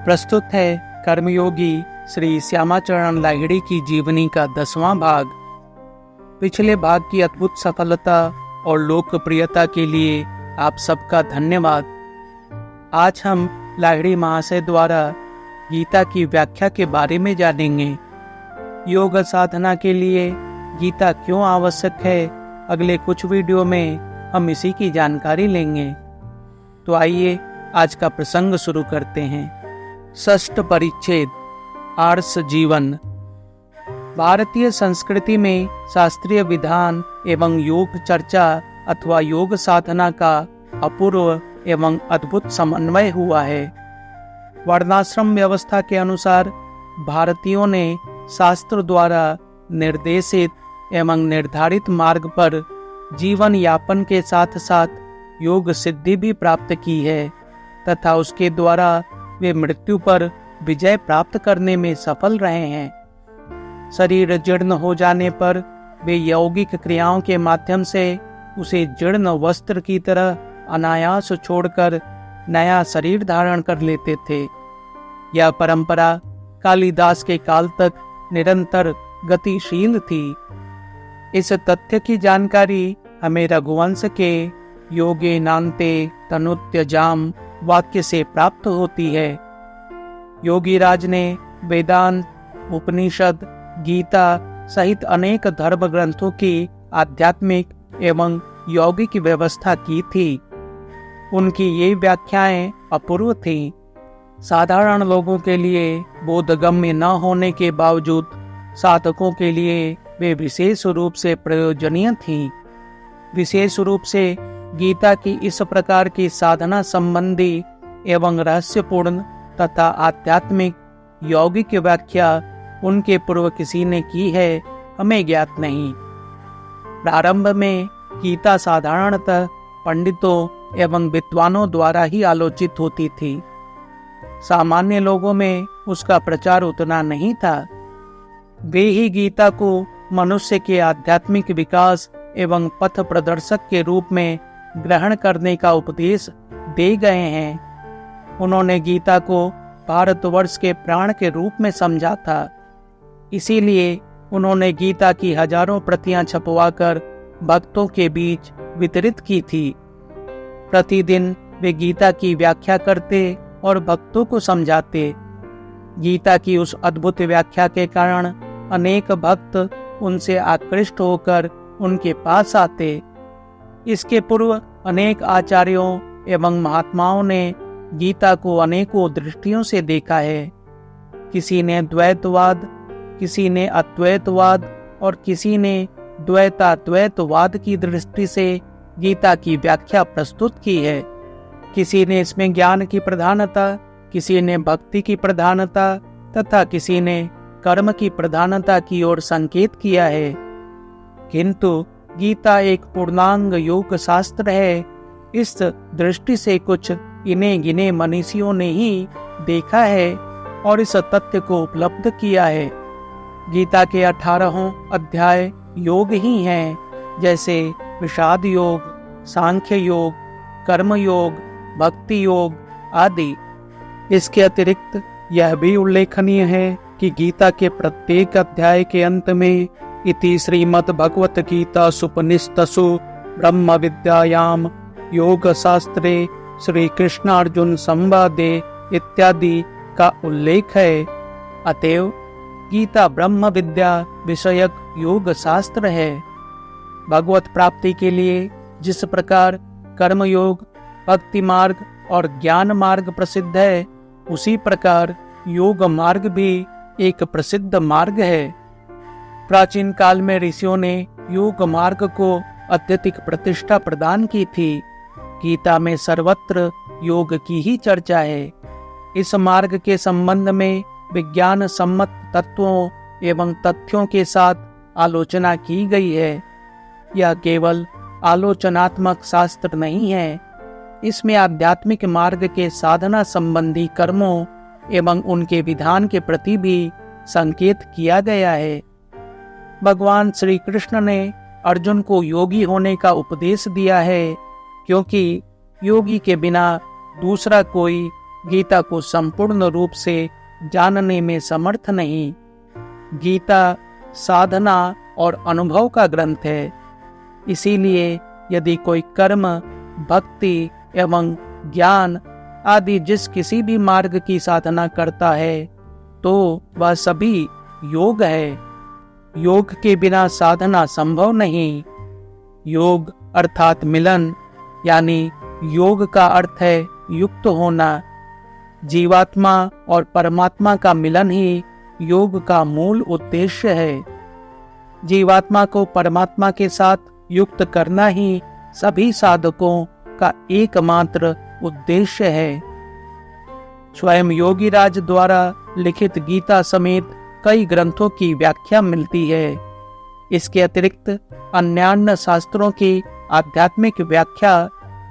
प्रस्तुत है कर्मयोगी श्री श्यामाचरण लाहिड़ी की जीवनी का 10वां भाग। पिछले भाग की अद्भुत सफलता और लोकप्रियता के लिए आप सबका धन्यवाद। आज हम लाहिड़ी महाशय द्वारा गीता की व्याख्या के बारे में जानेंगे। योग साधना के लिए गीता क्यों आवश्यक है, अगले कुछ वीडियो में हम इसी की जानकारी लेंगे। तो आइए आज का प्रसंग शुरू करते हैं। षष्ठ परिच्छेद, आर्ष जीवन। भारतीय संस्कृति में शास्त्रीय विधान एवं योग चर्चा अथवा योग साधना का अपूर्व एवं अद्भुत समन्वय हुआ है। वर्णाश्रम व्यवस्था के अनुसार भारतीयों ने शास्त्र द्वारा निर्देशित एवं निर्धारित मार्ग पर जीवन यापन के साथ साथ योग सिद्धि भी प्राप्त की है तथा उसके द्वारा वे मृत्यु पर विजय प्राप्त करने में सफल रहे हैं। शरीर जीर्ण हो जाने पर वे यौगिक क्रियाओं के माध्यम से उसे जीर्ण वस्त्र की तरह अनायास छोड़कर नया शरीर धारण कर लेते थे। यह परंपरा कालिदास के काल तक निरंतर गतिशील थी। इस तथ्य की जानकारी हमें रघुवंश के योगे नान्ते तनुत्यजाम वाक्य से प्राप्त होती है। योगीराज ने वेदांत, उपनिषद, गीता सहित अनेक धर्म ग्रंथों की आध्यात्मिक एवं यौगिक व्यवस्था की थी। उनकी ये व्याख्याएं अपूर्व थीं। साधारण लोगों के लिए बोधगम्य न होने के बावजूद साधकों के लिए वे विशेष रूप से प्रयोजनीय थीं। विशेष रूप से गीता की इस प्रकार की साधना संबंधी एवं रहस्यपूर्ण तथा आध्यात्मिक यौगिक व्याख्या उनके पूर्व किसी ने की है, हमें ज्ञात नहीं। प्रारंभ में गीता साधारणतः पंडितों एवं विद्वानों द्वारा ही आलोचित होती थी। सामान्य लोगों में उसका प्रचार उतना नहीं था। वे ही गीता को मनुष्य के आध्यात्मिक विकास एवं पथ प्रदर्शक के रूप में ग्रहण करने का उपदेश दे गए हैं। उन्होंने गीता को भारतवर्ष के प्राण के रूप में समझा था। इसीलिए उन्होंने गीता की हजारों प्रतियां छपवाकर भक्तों के बीच वितरित की थी। प्रतिदिन वे गीता की व्याख्या करते और भक्तों को समझाते। गीता की उस अद्भुत व्याख्या के कारण अनेक भक्त उनसे आकृष्ट होकर उनके पास आते। इसके पूर्व अनेक आचार्यों एवं महात्माओं ने गीता को अनेकों दृष्टियों से देखा है। किसी ने द्वैतवाद, किसी ने अद्वैतवाद और किसी ने द्वैताद्वैतवाद की दृष्टि से गीता की व्याख्या प्रस्तुत की है। किसी ने इसमें ज्ञान की प्रधानता, किसी ने भक्ति की प्रधानता तथा किसी ने कर्म की प्रधानता की ओर संकेत किया है। किंतु गीता एक पूर्णांग योग शास्त्र है। इस दृष्टि से कुछ इने गिने मनीषियों ने ही देखा है और इस तथ्य को उपलब्ध किया है। गीता के 18 अध्याय योग ही हैं, जैसे विषाद योग, सांख्य योग, कर्म योग, भक्ति योग आदि। इसके अतिरिक्त यह भी उल्लेखनीय है कि गीता के प्रत्येक अध्याय के अंत में इति श्रीमद् भगवत गीता सुपनिषत्सु ब्रह्म विद्यायाम योग शास्त्रे श्री कृष्णार्जुन संवादे इत्यादि का उल्लेख है। अतएव गीता ब्रह्म विद्या विषयक योग शास्त्र है। भगवत प्राप्ति के लिए जिस प्रकार कर्म योग, भक्ति मार्ग और ज्ञान मार्ग प्रसिद्ध है, उसी प्रकार योग मार्ग भी एक प्रसिद्ध मार्ग है। प्राचीन काल में ऋषियों ने योग मार्ग को अत्यधिक प्रतिष्ठा प्रदान की थी। गीता में सर्वत्र योग की ही चर्चा है। इस मार्ग के संबंध में विज्ञान सम्मत तत्वों एवं तथ्यों के साथ आलोचना की गई है। यह केवल आलोचनात्मक शास्त्र नहीं है। इसमें आध्यात्मिक मार्ग के साधना संबंधी कर्मों एवं उनके विधान के प्रति भी संकेत किया गया है। भगवान श्री कृष्ण ने अर्जुन को योगी होने का उपदेश दिया है, क्योंकि योगी के बिना दूसरा कोई गीता को संपूर्ण रूप से जानने में समर्थ नहीं। गीता साधना और अनुभव का ग्रंथ है। इसीलिए यदि कोई कर्म, भक्ति एवं ज्ञान आदि जिस किसी भी मार्ग की साधना करता है तो वह सभी योग है। योग के बिना साधना संभव नहीं। योग अर्थात मिलन, यानी योग का अर्थ है युक्त होना। जीवात्मा और परमात्मा का मिलन ही योग का मूल उद्देश्य है। जीवात्मा को परमात्मा के साथ युक्त करना ही सभी साधकों का एकमात्र उद्देश्य है। स्वयं योगीराज द्वारा लिखित गीता समेत कई ग्रंथों की व्याख्या मिलती है। इसके अतिरिक्त अन्यान्य शास्त्रों की आध्यात्मिक व्याख्या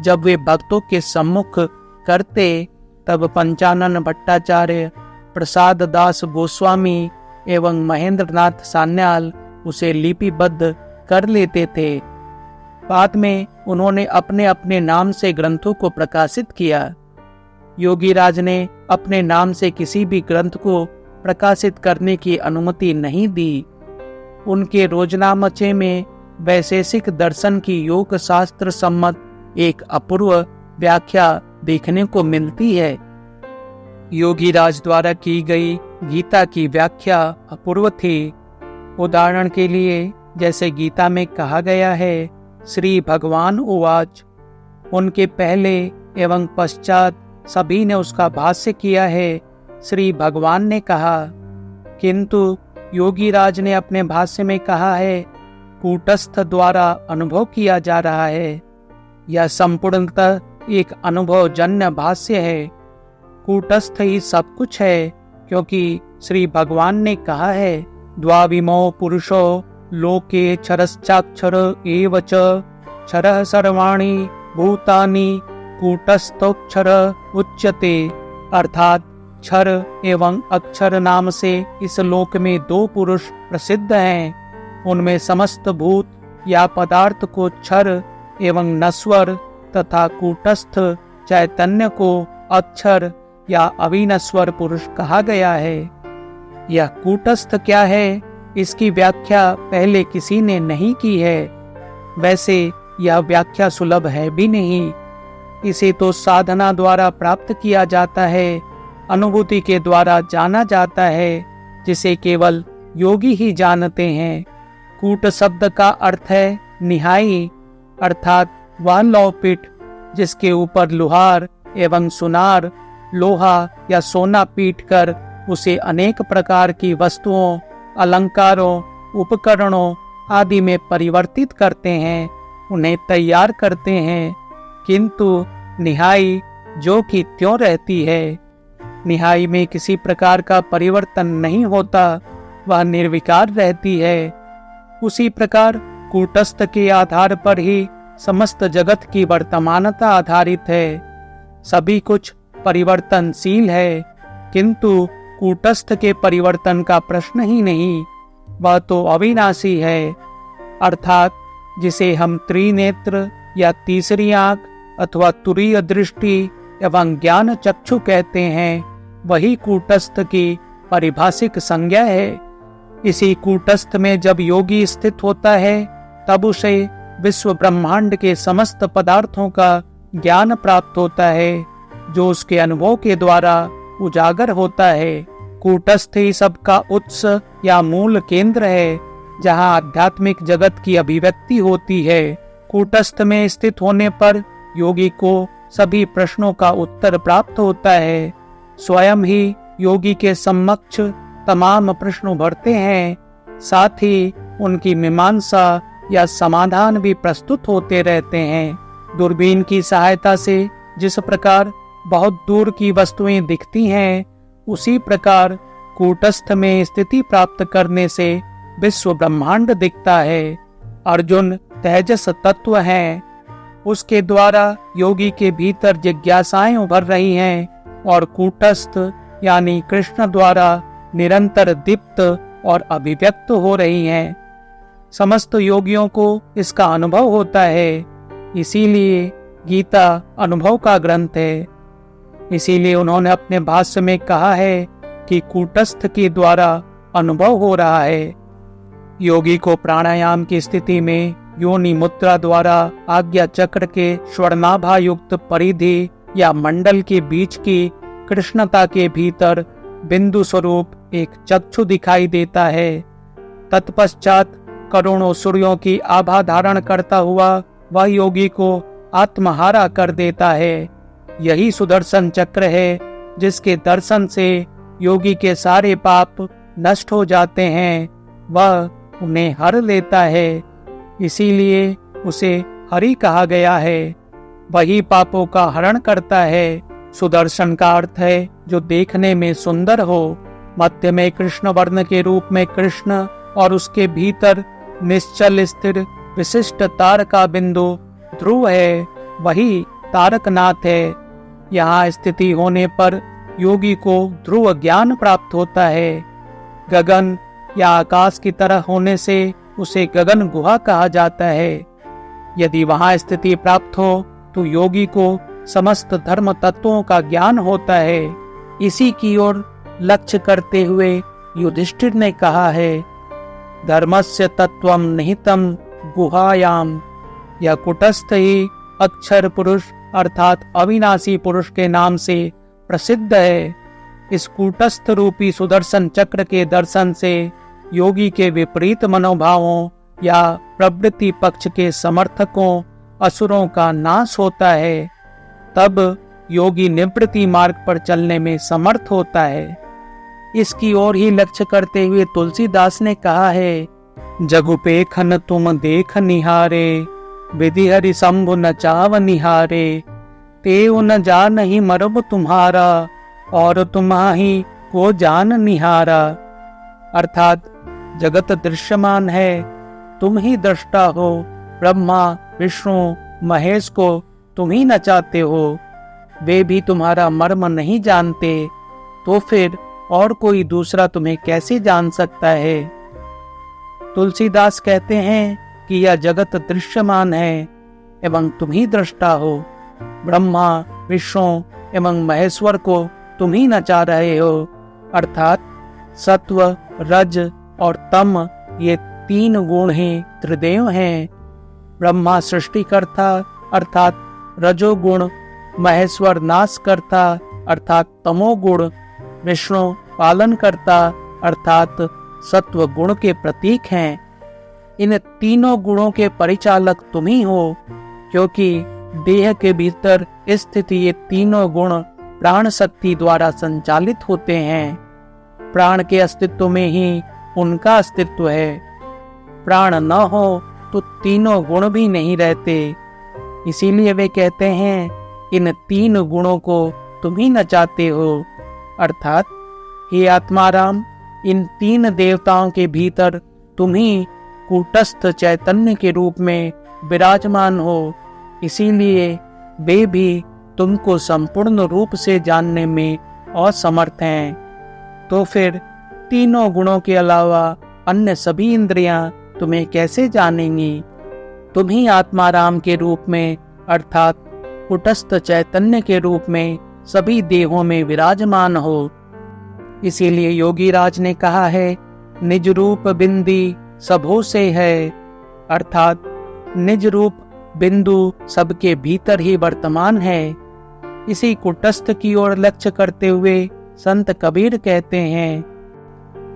जब वे भक्तों के सम्मुख करते तब पंचानन भट्टाचार्य, प्रसाद दास गोस्वामी एवं महेंद्रनाथ सान्याल उसे लिपिबद्ध कर लेते थे। बाद में उन्होंने अपने अपने नाम से ग्रंथों को प्रकाशित किया। योगीराज ने अपने नाम से किसी भी ग्रंथ को प्रकाशित करने की अनुमति नहीं दी। उनके रोजनामचे में वैशेषिक दर्शन की योग शास्त्र सम्मत एक अपूर्व व्याख्या देखने को मिलती है। योगीराज द्वारा की गई गीता की व्याख्या अपूर्व थी। उदाहरण के लिए जैसे गीता में कहा गया है, श्री भगवान उवाच, उनके पहले एवं पश्चात सभी ने उसका भाष्य किया है। श्री भगवान ने कहा, किंतु योगीराज ने अपने भाष्य में कहा है कूटस्थ द्वारा अनुभव किया जा रहा है। यह संपूर्णतः एक अनुभवजन्य भाष्य है। कूटस्थ ही सब कुछ है, क्योंकि श्री भगवान ने कहा है द्वाविमो पुरुषो लोके क्षरश्चाक्षर एव च क्षरः सर्वाणि भूतानि कूटस्थोक्षर उच्यते। अर्थात क्षर एवं अक्षर नाम से इस लोक में दो पुरुष प्रसिद्ध हैं। उनमें समस्त भूत या पदार्थ को क्षर एवं नश्वर तथा कूटस्थ चैतन्य को अक्षर या अविनश्वर पुरुष कहा गया है। यह कूटस्थ क्या है, इसकी व्याख्या पहले किसी ने नहीं की है। वैसे यह व्याख्या सुलभ है भी नहीं। इसे तो साधना द्वारा प्राप्त किया जाता है, अनुभूति के द्वारा जाना जाता है, जिसे केवल योगी ही जानते हैं। कूट शब्द का अर्थ है निहाई, अर्थात वह लौपीठ जिसके ऊपर लोहार एवं सुनार, लोहा या सोना पीट कर उसे अनेक प्रकार की वस्तुओं, अलंकारों, उपकरणों आदि में परिवर्तित करते हैं, उन्हें तैयार करते हैं। किंतु निहाई जो कि त्यों रहती है, निहाई में किसी प्रकार का परिवर्तन नहीं होता, वह निर्विकार रहती है। उसी प्रकार कूटस्थ के आधार पर ही समस्त जगत की वर्तमानता आधारित है। सभी कुछ परिवर्तनशील है, किंतु कूटस्थ के परिवर्तन का प्रश्न ही नहीं, वह तो अविनाशी है। अर्थात जिसे हम त्रिनेत्र या तीसरी आंख अथवा तुरीय दृष्टि एवं ज्ञान चक्षु कहते हैं, वही कूटस्थ की पारिभाषिक संज्ञा है। इसी कूटस्थ में जब योगी स्थित होता है तब उसे विश्व ब्रह्मांड के समस्त पदार्थों का ज्ञान प्राप्त होता है, जो उसके अनुभव के द्वारा उजागर होता है। कूटस्थ ही सबका उत्स या मूल केंद्र है, जहाँ आध्यात्मिक जगत की अभिव्यक्ति होती है। कूटस्थ में स्थित होने पर योगी को सभी प्रश्नों का उत्तर प्राप्त होता है। स्वयं ही योगी के समक्ष तमाम प्रश्न उभरते हैं, साथ ही उनकी मीमांसा या समाधान भी प्रस्तुत होते रहते हैं। दूरबीन की सहायता से जिस प्रकार बहुत दूर की वस्तुएं दिखती हैं, उसी प्रकार कूटस्थ में स्थिति प्राप्त करने से विश्व ब्रह्मांड दिखता है। अर्जुन तेजस तत्व है, उसके द्वारा योगी के भीतर जिज्ञासाएं उभर रही हैं और कूटस्थ यानी कृष्ण द्वारा निरंतर दीप्त और अभिव्यक्त हो रही हैं। समस्त योगियों को इसका अनुभव होता है, इसीलिए गीता अनुभव का ग्रंथ है। इसीलिए उन्होंने अपने भाष्य में कहा है कि कूटस्थ के द्वारा अनुभव हो रहा है। योगी को प्राणायाम की स्थिति में योनि मुद्रा द्वारा आज्ञा चक्र के स्वर्णाभा युक्त परिधि या मंडल के बीच की कृष्णता के भीतर बिंदु स्वरूप एक चक्षु दिखाई देता है। तत्पश्चात करोड़ों सूर्यों की आभा धारण करता हुआ वह योगी को आत्महारा कर देता है। यही सुदर्शन चक्र है जिसके दर्शन से योगी के सारे पाप नष्ट हो जाते हैं, वह उन्हें हर लेता है। इसीलिए उसे हरि कहा गया है। वही पापों का हरण करता है। सुदर्शन का अर्थ है जो देखने में सुंदर हो। मध्य में कृष्ण वर्ण के रूप में कृष्ण और उसके भीतर निश्चल स्थिर विशिष्ट तारका बिंदु ध्रुव है, वही तारकनाथ है। यहाँ स्थिति होने पर योगी को ध्रुव ज्ञान प्राप्त होता है। गगन या आकाश की तरह होने से उसे गगन गुहा कहा जाता है। यदि वहां स्थिति प्राप्त हो तो योगी को समस्त धर्म तत्वों का ज्ञान होता है। इसी की ओर लक्ष्य करते हुए युधिष्ठिर ने कहा है, धर्मस्य तत्वम निहितम गुहायाम। यह कुटस्थ ही अक्षर पुरुष अर्थात अविनाशी पुरुष के नाम से प्रसिद्ध है। इस कूटस्थ रूपी सुदर्शन चक्र के दर्शन से योगी के विपरीत मनोभावों या प्रवृत्ति पक्ष के समर्थकों असुरों का नाश होता है। तब योगी निवृत्ति मार्ग पर चलने में समर्थ होता है। इसकी ओर ही लक्ष्य करते हुए तुलसीदास ने कहा है, जगुपेखन तुम देख निहारे, विधि हरि शंभु न चाव निहारे, तेव न जान ही मरब तुम्हारा, और तुम्हाही को जान निहारा। अर्थात जगत दृश्यमान है, तुम ही दृष्टा हो। ब्रह्मा विष्णु महेश को तुम ही नचाते हो, वे भी तुम्हारा मर्म नहीं जानते, तो फिर और कोई दूसरा तुम्हें कैसे जान सकता है। तुलसीदास कहते हैं कि यह जगत दृश्यमान है एवं तुम ही दृष्टा हो। ब्रह्मा विष्णु एवं महेश्वर को तुम ही नचा रहे हो। अर्थात सत्व रज और तम ये तीन गुण ही त्रिदेव हैं। ब्रह्मा सृष्टिकर्ता अर्थात रजोगुण, महेश्वर नाशकर्ता अर्थात तमोगुण, विष्णु पालन करता अर्थात सत्व गुण के प्रतीक हैं। इन तीनों गुणों के परिचालक तुम ही हो, क्योंकि देह के भीतर स्थित ये तीनों गुण प्राण शक्ति द्वारा संचालित होते हैं। प्राण के अस्तित्व में ही उनका अस्तित्व है। प्राण न हो तो तीनों गुण भी नहीं रहते। इसीलिए वे कहते हैं, इन तीन गुणों को तुम ही नचाते हो। अर्थात हे आत्माराम, इन तीन देवताओं के भीतर तुम ही कूटस्थ चैतन्य के रूप में विराजमान हो। इसीलिए वे भी तुमको संपूर्ण रूप से जानने में असमर्थ हैं। तो फिर तीनों गुणों के अलावा अन्य सभी इंद्रियां तुम्हें कैसे जानेंगी। तुम ही आत्माराम के रूप में अर्थात कुटस्थ चैतन्य के रूप में सभी देहों में विराजमान हो। इसीलिए योगी राज ने कहा है, निज रूप बिंदी सबों से है। अर्थात निज रूप बिंदु सबके भीतर ही वर्तमान है। इसी कुटस्थ की ओर लक्ष्य करते हुए संत कबीर कहते हैं,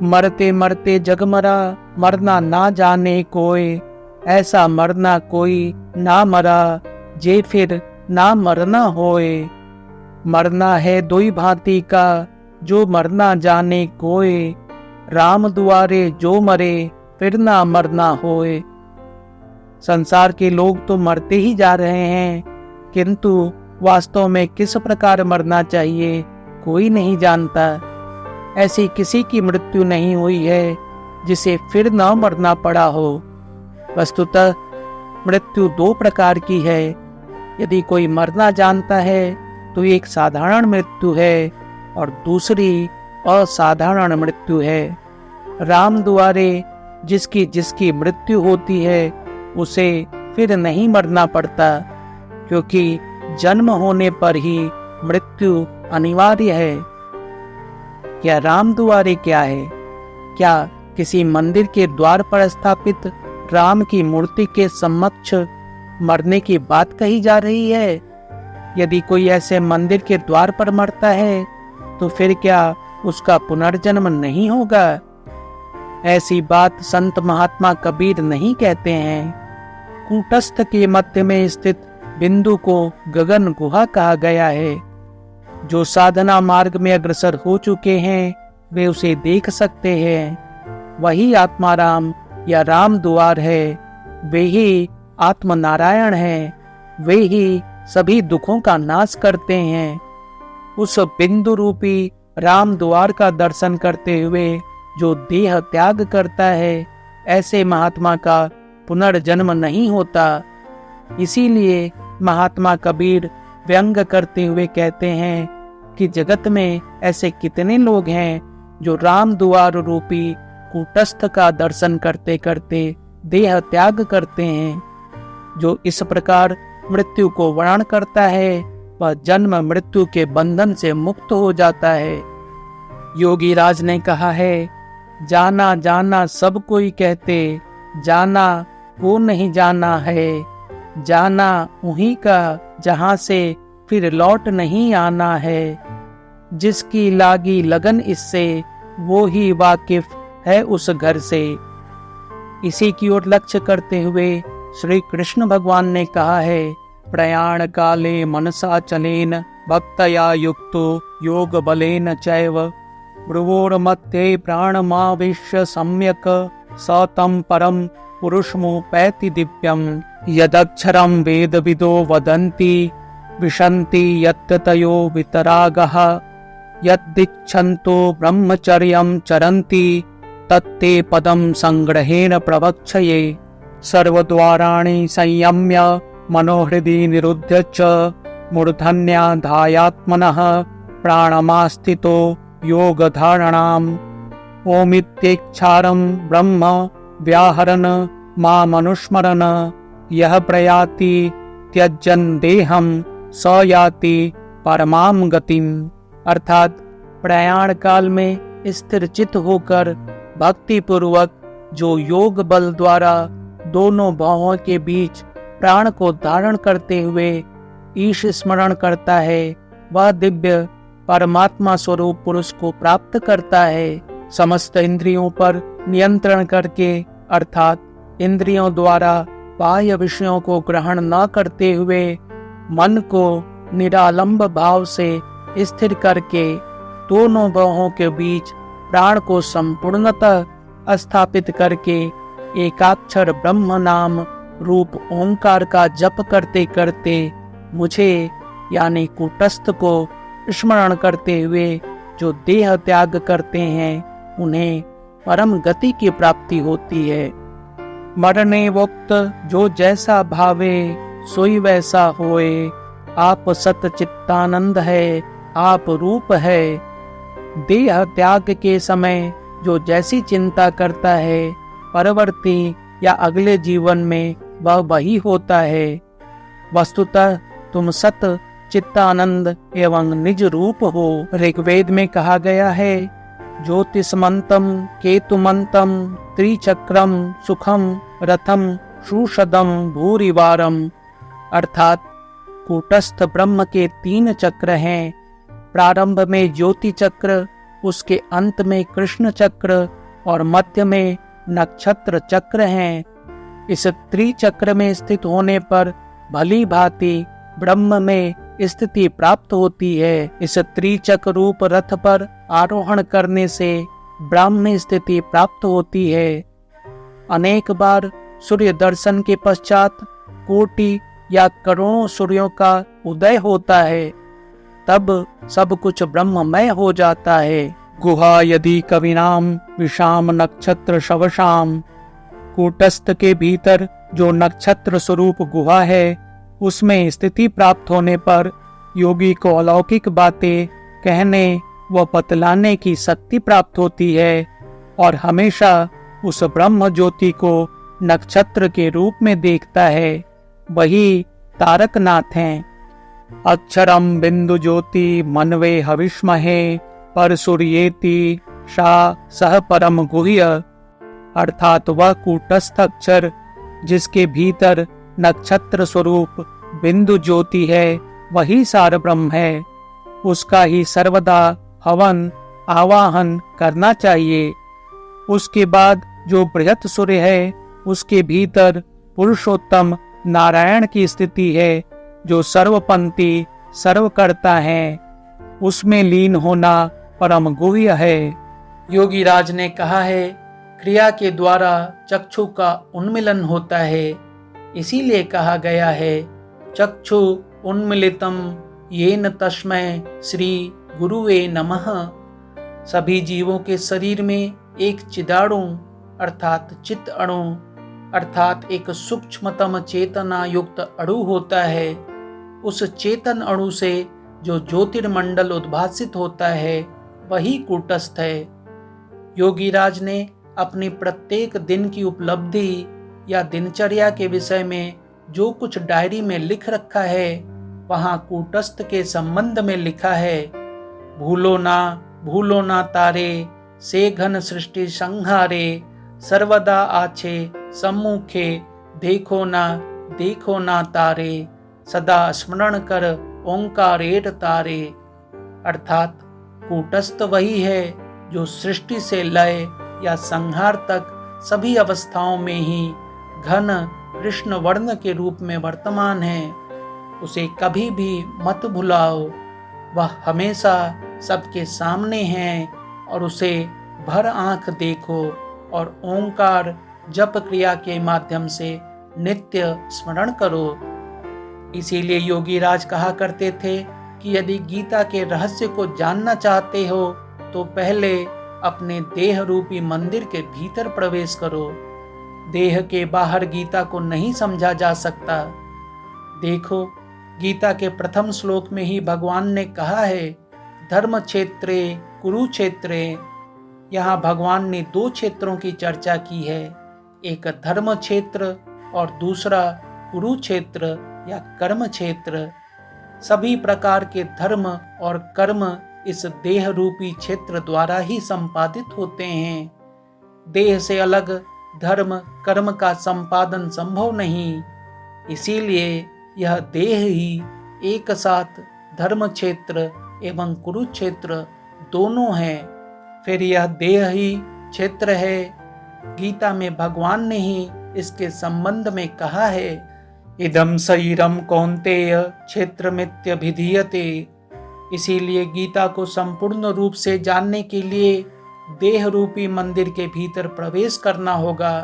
मरते मरते जगमरा, मरना ना जाने कोई, ऐसा मरना कोई ना मरा, जे फिर ना मरना होए। मरना है दोई भांति का, जो मरना जाने कोई, राम दुआरे जो मरे, फिर ना मरना होए। संसार के लोग तो मरते ही जा रहे हैं, किंतु वास्तव में किस प्रकार मरना चाहिए कोई नहीं जानता। ऐसी किसी की मृत्यु नहीं हुई है जिसे फिर न मरना पड़ा हो। वस्तुतः मृत्यु दो प्रकार की है। यदि कोई मरना जानता है तो एक साधारण मृत्यु है और दूसरी असाधारण मृत्यु है। राम द्वारे जिसकी जिसकी मृत्यु होती है उसे फिर नहीं मरना पड़ता, क्योंकि जन्म होने पर ही मृत्यु अनिवार्य है। क्या राम दुआरे क्या है? क्या किसी मंदिर के द्वार पर स्थापित राम की मूर्ति के समक्ष मरने की बात कही जा रही है? यदि कोई ऐसे मंदिर के द्वार पर मरता है तो फिर क्या उसका पुनर्जन्म नहीं होगा? ऐसी बात संत महात्मा कबीर नहीं कहते हैं। कूटस्थ के मध्य में स्थित बिंदु को गगन गुहा कहा गया है। जो साधना मार्ग में अग्रसर हो चुके हैं वे उसे देख सकते हैं। वही आत्माराम या राम द्वार है, वे ही आत्म नारायण है, वे ही सभी दुखों का नाश करते हैं। उस बिंदु रूपी राम द्वार का दर्शन करते हुए जो देह त्याग करता है, ऐसे महात्मा का पुनर्जन्म नहीं होता। इसीलिए महात्मा कबीर व्यंग करते हुए कहते हैं कि जगत में ऐसे कितने लोग हैं जो राम द्वार रूपी कूटस्थ का दर्शन करते करते देह त्याग करते हैं। जो इस प्रकार मृत्यु को वर्ण करता है वह जन्म मृत्यु के बंधन से मुक्त हो जाता है। योगी राज ने कहा है, जाना जाना सब कोई कहते, जाना को नहीं जाना है, जाना उन्हीं का जहां से फिर लौट नहीं आना है। जिसकी लागी लगन इससे वो ही वाकिफ है उस घर से। इसी की ओर लक्ष्य करते हुए श्री कृष्ण भगवान ने कहा है, प्रयाण काले मनसा चलेन भक्तया युक्तो योग बलेन चैव भ्रुवोर्मध्ये प्राणमाविश्य सम्यक स तं परम पुरुषमुपैति दिव्यम यदक्षरं वेदविदो वदन्ति विशन्ति यत्तयो वितरागः यद्दीक्षन्तो ब्रह्मचर्यं चरन्ति तत्ते पदं संग्रहेण प्रवक्षये सर्वद्वाराणि संयम्य मनोहृदि निरुध्य च मूर्धन्याधायात्मनः प्राणमास्थितो योगधारणाम् ओमित्येक्षारं ब्रह्म व्याहरन् मामनुस्मरन् यः प्रयाति त्यजन् देहं स याति परमां गतिम्। अर्थात प्रयाण काल में स्थिर चित्त होकर भक्ति पूर्वक जो योग बल द्वारा दोनों बाहों के बीच प्राण को धारण करते हुए ईश स्मरण करता है, वह दिव्य परमात्मा स्वरूप पुरुष को प्राप्त करता है। समस्त इंद्रियों पर नियंत्रण करके अर्थात इंद्रियों द्वारा बाह्य विषयों को ग्रहण न करते हुए मन को निरालंब भाव से स्थिर करके दोनों बाहों के बीच प्राण को संपूर्णतः स्थापित करके एकाक्षर ब्रह्म नाम रूप ओंकार का जप करते करते मुझे यानी कूटस्थ को स्मरण करते हुए जो देह त्याग करते हैं उन्हें परम गति की प्राप्ति होती है। मरने वक्त जो जैसा भावे सोई वैसा होए, आप सत चित्तानंद है, आप रूप है। देह त्याग के समय जो जैसी चिंता करता है, परवर्ती या अगले जीवन में वह वही होता है। वस्तुतः तुम सत चित्तानंद एवं निज रूप हो। ऋग्वेद में कहा गया है, ज्योतिषमंतम केतुमंतम त्रिचक्रम सुखम रथम सुषदम भूरिवारम। अर्थात कूटस्थ ब्रह्म के 3 चक्र हैं। प्रारंभ में ज्योति चक्र, उसके अंत में कृष्ण चक्र और मध्य में नक्षत्र चक्र हैं। इस त्रिचक्र में स्थित होने पर भली भांति ब्रह्म में स्थिति प्राप्त होती है। इस त्रिचक्र रूप रथ पर आरोहण करने से ब्रह्म स्थिति प्राप्त होती है। अनेक बार सूर्य दर्शन के पश्चात कोटि या करोड़ों सूर्यों का उदय होता है, तब सब कुछ ब्रह्ममय हो जाता है। गुहा यदि कविनाम विषाम नक्षत्र शवशाम। कूटस्थ के भीतर जो नक्षत्र स्वरूप गुहा है, उसमें स्थिति प्राप्त होने पर योगी को अलौकिक बातें कहने व बतलाने की शक्ति प्राप्त होती है और हमेशा उस ब्रह्म ज्योति को नक्षत्र के रूप में देखता है। वही तारकनाथ हैं। अक्षरम बिंदु ज्योति मनवे हविष्महे पर सूर्येति शा सह परम गुह्य, अर्थात वह कूटस्थ अक्षर जिसके भीतर नक्षत्र स्वरूप बिंदु ज्योति है, वही सार ब्रह्म है। उसका ही सर्वदा हवन आवाहन करना चाहिए। उसके बाद जो बृहत सूर्य है, उसके भीतर पुरुषोत्तम नारायण की स्थिति है, जो सर्वपंथी सर्वकर्ता है। उसमें लीन होना परम गुह्य है। योगी राज ने कहा है, क्रिया के द्वारा चक्षु का उन्मिलन होता है। इसीलिए कहा गया है, चक्षु उन्मिलितम येन तस्मै श्री गुरुवे नमः। सभी जीवों के शरीर में एक चिदाणु अर्थात चित्त अणु अर्थात एक सूक्ष्मतम चेतना युक्त अणु होता है। उस चेतन अणु से जो ज्योतिर्मंडल उद्भासित होता है, वही कूटस्थ है। योगीराज ने अपनी प्रत्येक दिन की उपलब्धि या दिनचर्या के विषय में जो कुछ डायरी में लिख रखा है, वहाँ कूटस्थ के संबंध में लिखा है, भूलो ना तारे से घन सृष्टि संहारे, सर्वदा आछे सम्मुखे देखो ना तारे, सदा स्मरण कर ओंकारेर तारे। अर्थात कूटस्थ वही है जो सृष्टि से लय या संहार तक सभी अवस्थाओं में ही घन कृष्ण वर्ण के रूप में वर्तमान है। उसे कभी भी मत भुलाओ, वह हमेशा सबके सामने है और उसे भर आंख देखो और ओंकार जप क्रिया के माध्यम से नित्य स्मरण करो। इसीलिए योगीराज कहा करते थे कि यदि गीता के रहस्य को जानना चाहते हो तो पहले अपने देह रूपी मंदिर के भीतर प्रवेश करो। देह के बाहर गीता को नहीं समझा जा सकता। देखो, गीता के प्रथम श्लोक में ही भगवान ने कहा है, धर्म क्षेत्रे कुरुक्षेत्रे। यहाँ भगवान ने दो क्षेत्रों की चर्चा की है, एक धर्म क्षेत्र और दूसरा कुरुक्षेत्र या कर्म क्षेत्र। सभी प्रकार के धर्म और कर्म इस देह रूपी क्षेत्र द्वारा ही संपादित होते हैं। देह से अलग धर्म कर्म का संपादन संभव नहीं। इसीलिए यह देह ही एक साथ धर्म क्षेत्र एवं कुरुक्षेत्र दोनों है। फिर यह देह ही क्षेत्र है। गीता में भगवान ने ही इसके संबंध में कहा है, इदम शरीरम कौन्तेय क्षेत्रमित्यभिधीयते। इसीलिए गीता को संपूर्ण रूप से जानने के लिए देह रूपी मंदिर के भीतर प्रवेश करना होगा,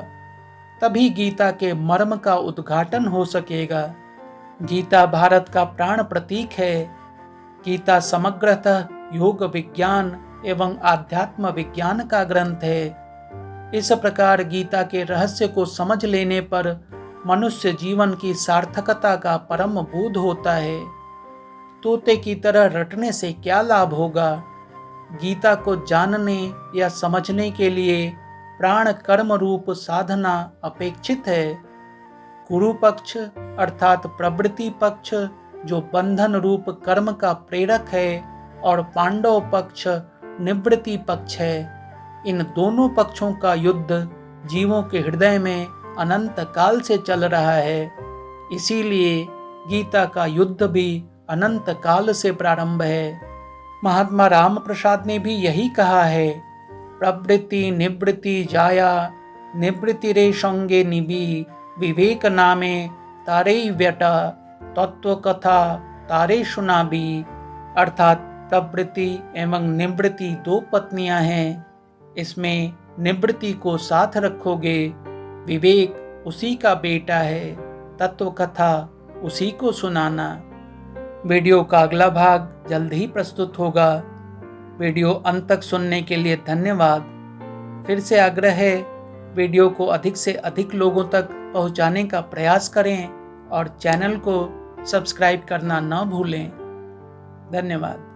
तभी गीता के मर्म का उद्घाटन हो सकेगा। गीता भारत का प्राण प्रतीक है। गीता समग्रतः योग विज्ञान एवं आध्यात्म विज्ञान का ग्रंथ है। इस प्रकार गीता के रहस्य को समझ लेने पर मनुष्य जीवन की सार्थकता का परम बोध होता है। तोते की तरह रटने से क्या लाभ होगा? गीता को जानने या समझने के लिए प्राण कर्म रूप साधना अपेक्षित है। कुरु पक्ष अर्थात प्रवृत्ति पक्ष जो बंधन रूप कर्म का प्रेरक है और पांडव पक्ष निवृत्ति पक्ष है। इन दोनों पक्षों का युद्ध जीवों के हृदय में अनंत काल से चल रहा है। इसीलिए गीता का युद्ध भी अनंत काल से प्रारंभ है। महात्मा राम प्रसाद ने भी यही कहा है, प्रवृत्ति निवृत्ति जाया निवृत्ति रे संगे निबी विवेक नामे तारे व्यटा तत्व कथा तारे सुनाबी। अर्थात प्रवृत्ति एवं निवृत्ति दो पत्नियां हैं। इसमें निवृत्ति को साथ रखोगे, विवेक उसी का बेटा है, तत्व कथा उसी को सुनाना। वीडियो का अगला भाग जल्द ही प्रस्तुत होगा। वीडियो अंत तक सुनने के लिए धन्यवाद। फिर से आग्रह है, वीडियो को अधिक से अधिक लोगों तक पहुंचाने का प्रयास करें और चैनल को सब्सक्राइब करना न भूलें। धन्यवाद।